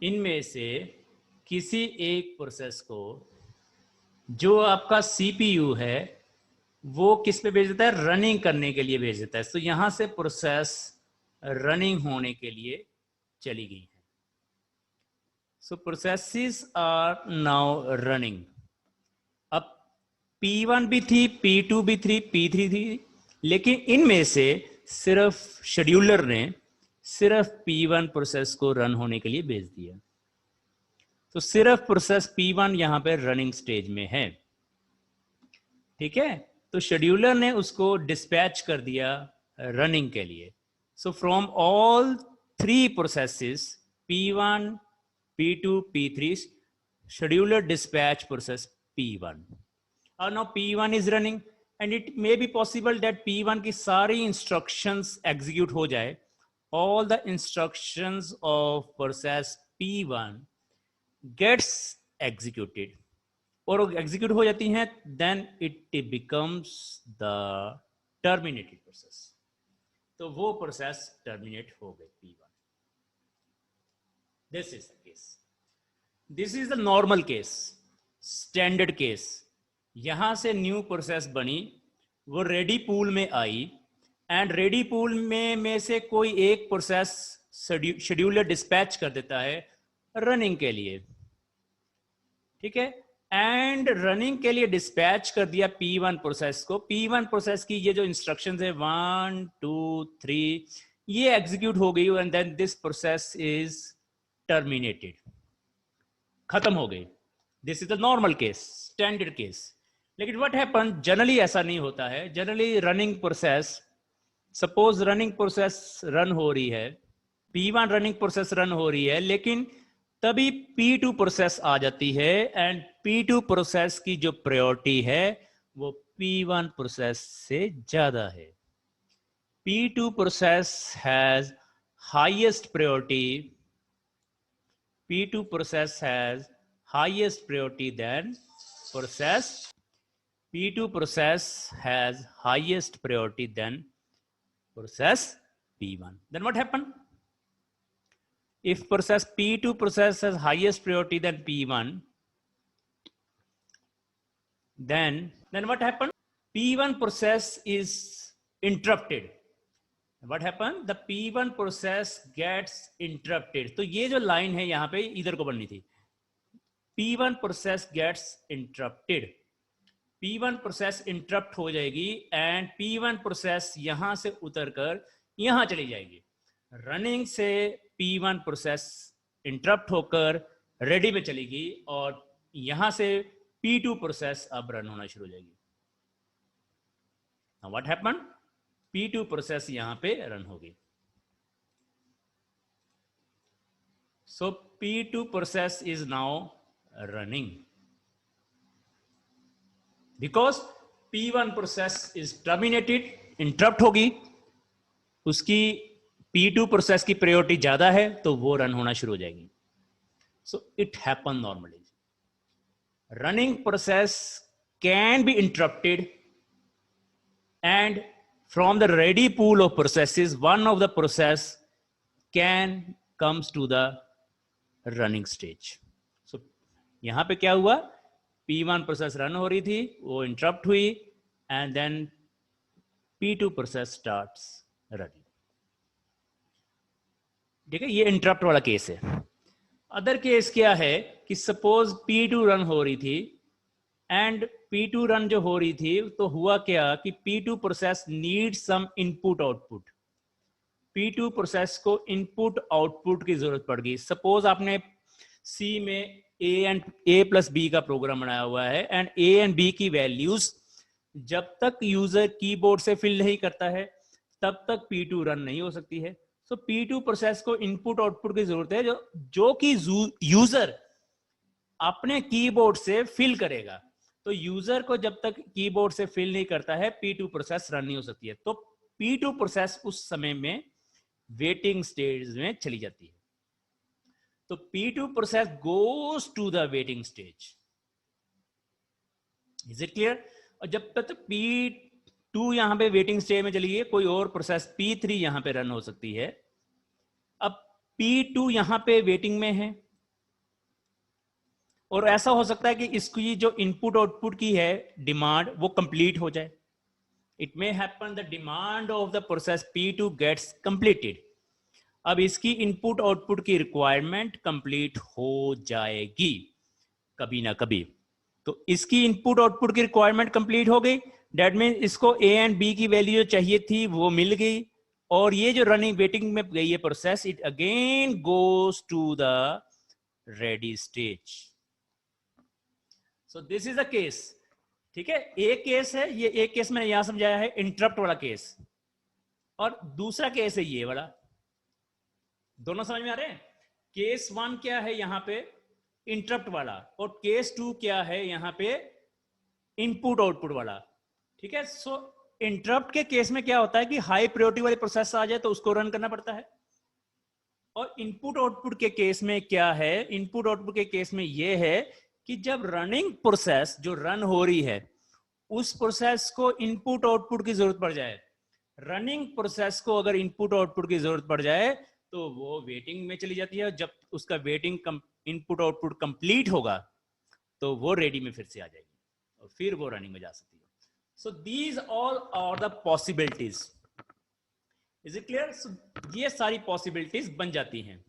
इनमें से किसी एक प्रोसेस को जो आपका सीपीयू है वो किस पे भेज देता है, रनिंग करने के लिए भेज देता है। तो यहां से प्रोसेस रनिंग होने के लिए चली गई है। सो प्रोसेसेस आर नाउ रनिंग। अब P1 भी थी, P2 भी थी, P3 थी, लेकिन इनमें से सिर्फ शेड्यूलर ने सिर्फ P1 प्रोसेस को रन होने के लिए भेज दिया। तो सिर्फ प्रोसेस P1 यहां पे रनिंग स्टेज में है। ठीक है, तो शेड्यूलर ने उसको डिस्पैच कर दिया रनिंग के लिए। So from all three processes P1, P2, P3, scheduler dispatch process P1. Now P1 is running and it may be possible that P1 की सारी instructions execute हो जाए। All the instructions of process P1 gets executed और execute हो जाती हैं, then it becomes the terminated process. तो वो प्रोसेस टर्मिनेट हो गई P1। This is the case, this is the normal case, standard case. यहां से न्यू प्रोसेस बनी, वो रेडी पूल में आई एंड रेडी पूल में से कोई एक प्रोसेस शेड्यूलर डिस्पैच कर देता है रनिंग के लिए। ठीक है, एंड रनिंग के लिए डिस्पैच कर दिया P1 प्रोसेस को। P1 प्रोसेस की ये जो इंस्ट्रक्शंस है 1 2 3 ये एग्जीक्यूट हो गई and then this process is terminated, खत्म हो गई। This is the normal case, standard case. लेकिन व्हाट हैपन, जनरली ऐसा नहीं होता है। Generally running process, suppose running process run हो रही है, P1 रनिंग प्रोसेस रन हो रही है, लेकिन तभी P2 प्रोसेस आ जाती है एंड P2 प्रोसेस की जो प्रायोरिटी है वो P1 प्रोसेस से ज्यादा है। P2 process has highest priority, P2 process has highest priority then process, P2 process has highest priority then process P1। Then what happened? If process P2 process has highest priority than P1, then what happened? P1 process is interrupted. What happened? The P1 process gets interrupted. तो ये जो line है यहां पे इधर को बननी थी, P1 process gets interrupted। P1 process interrupt हो जाएगी एंड P1 प्रोसेस यहां से उतरकर यहां चली जाएगी। रनिंग से P1 प्रोसेस इंटरप्ट होकर रेडी में चलेगी और यहां से P2 प्रोसेस अब रन होना शुरू हो जाएगी। Now what happened? P2 process यहां पे रन होगी। So P2 process is now running because P1 process is terminated, interrupt होगी, उसकी P2 प्रोसेस की प्रायोरिटी ज्यादा है तो वो रन होना शुरू हो जाएगी। So it happen normally. Running process can be interrupted and from the ready pool of processes one of the process can comes to the running stage. So यहां पे क्या हुआ, P1 प्रोसेस रन हो रही थी, वो इंटरप्ट हुई and then P2 process starts running. ठीक है, ये इंटरप्ट वाला केस है। अदर केस क्या है कि सपोज P2 रन हो रही थी एंड P2 रन जो हो रही थी तो हुआ क्या कि P2 process need some input output. P2 process को इनपुट आउटपुट की जरूरत पड़ गई। सपोज आपने C में A प्लस B का प्रोग्राम बनाया हुआ है एंड A एंड B की वैल्यूज जब तक यूजर कीबोर्ड से फिल नहीं करता है तब तक P2 रन नहीं हो सकती है। तो P2 प्रोसेस को इनपुट आउटपुट की जरूरत है जो कि यूजर अपने कीबोर्ड से फिल करेगा। तो यूजर को जब तक कीबोर्ड से फिल नहीं करता है P2 प्रोसेस रन नहीं हो सकती है। तो P2 प्रोसेस उस समय में वेटिंग स्टेज में चली जाती है। तो P2 process goes to the waiting stage. Is it clear? और जब तक P2 यहां पे वेटिंग स्टेज में चली गई, कोई और प्रोसेस P3 यहां पे रन हो सकती है। अब P2 यहां पे वेटिंग में है और ऐसा हो सकता है कि इसकी जो इनपुट आउटपुट की है डिमांड वो कंप्लीट हो जाए. It may happen the demand of the process P2 gets completed. अब इसकी इनपुट आउटपुट की रिक्वायरमेंट कंप्लीट हो जाएगी कभी ना कभी. तो इसकी इनपुट आउटपुट की रिक्वायरमेंट कंप्लीट हो गई. डेट मीन इसको ए एंड बी की वैल्यू जो चाहिए थी वो मिल गई. और ये जो रनिंग वेटिंग में गई है process, it again goes to the ready stage. So this is a case. ठीक है, एक केस है ये, एक केस मैंने यहां समझाया है इंटरप्ट वाला केस, और दूसरा केस है ये वाला. दोनों समझ में आ रहे हैं? केस 1 क्या है यहां पे, इंटरप्ट वाला, और केस 2 क्या है यहां पे, इनपुट आउटपुट वाला. ठीक है. सो इंटरप्ट के केस में क्या होता है कि हाई प्रायोरिटी वाली प्रोसेस आ जाए तो उसको रन करना पड़ता है. और इनपुट आउटपुट के केस में क्या है, इनपुट आउटपुट के केस में यह है कि जब रनिंग प्रोसेस जो रन हो रही है उस प्रोसेस को इनपुट आउटपुट की जरूरत पड़ जाए, रनिंग प्रोसेस को अगर इनपुट आउटपुट की जरूरत पड़ जाए तो वो वेटिंग में चली जाती है. जब उसका वेटिंग इनपुट आउटपुट कंप्लीट होगा तो वो रेडी में फिर से आ जाएगी और फिर वो रनिंग में जा सकती है. So these all are the possibilities. Is it clear? ये सारी पॉसिबिलिटीज बन जाती हैं.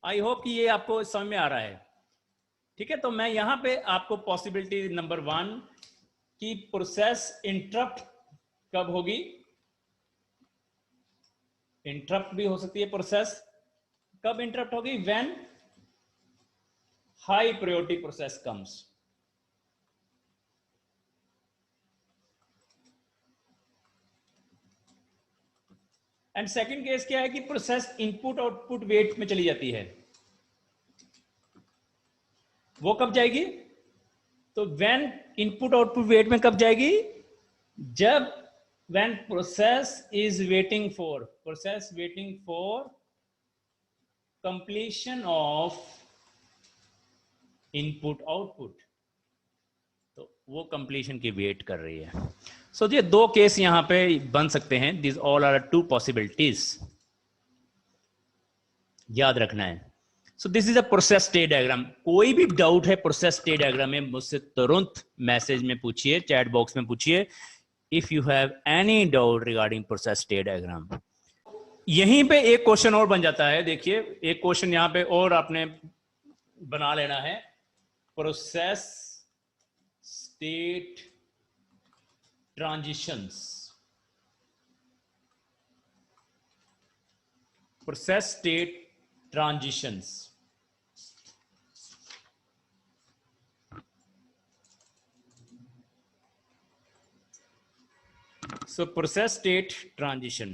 आई होप कि ये आपको समझ में आ रहा है. ठीक है, तो मैं यहां पे आपको पॉसिबिलिटी नंबर 1 की प्रोसेस इंटरप्ट कब होगी, इंटरप्ट भी हो सकती है प्रोसेस, कब इंटरप्ट होगी, when high priority process comes. And second case क्या है कि प्रोसेस इनपुट आउटपुट वेट में चली जाती है. वो कब जाएगी? तो व्हेन इनपुट आउटपुट वेट में कब जाएगी? जब when process is waiting for completion of input output. तो वो कंप्लीशन की वेट कर रही है. सो ये दो केस यहां पे बन सकते हैं. दिस ऑल आर 2 पॉसिबिलिटीज, याद रखना है. सो this is a process state diagram. कोई भी डाउट है प्रोसेस स्टेट डायग्राम में मुझसे तुरंत मैसेज में पूछिए, चैट बॉक्स में पूछिए. If you have any doubt regarding process state diagram. यहीं पे एक क्वेश्चन और बन जाता है. देखिए एक क्वेश्चन यहां पे और आपने बना लेना है. Process state transitions. Process state transitions. So process state transition.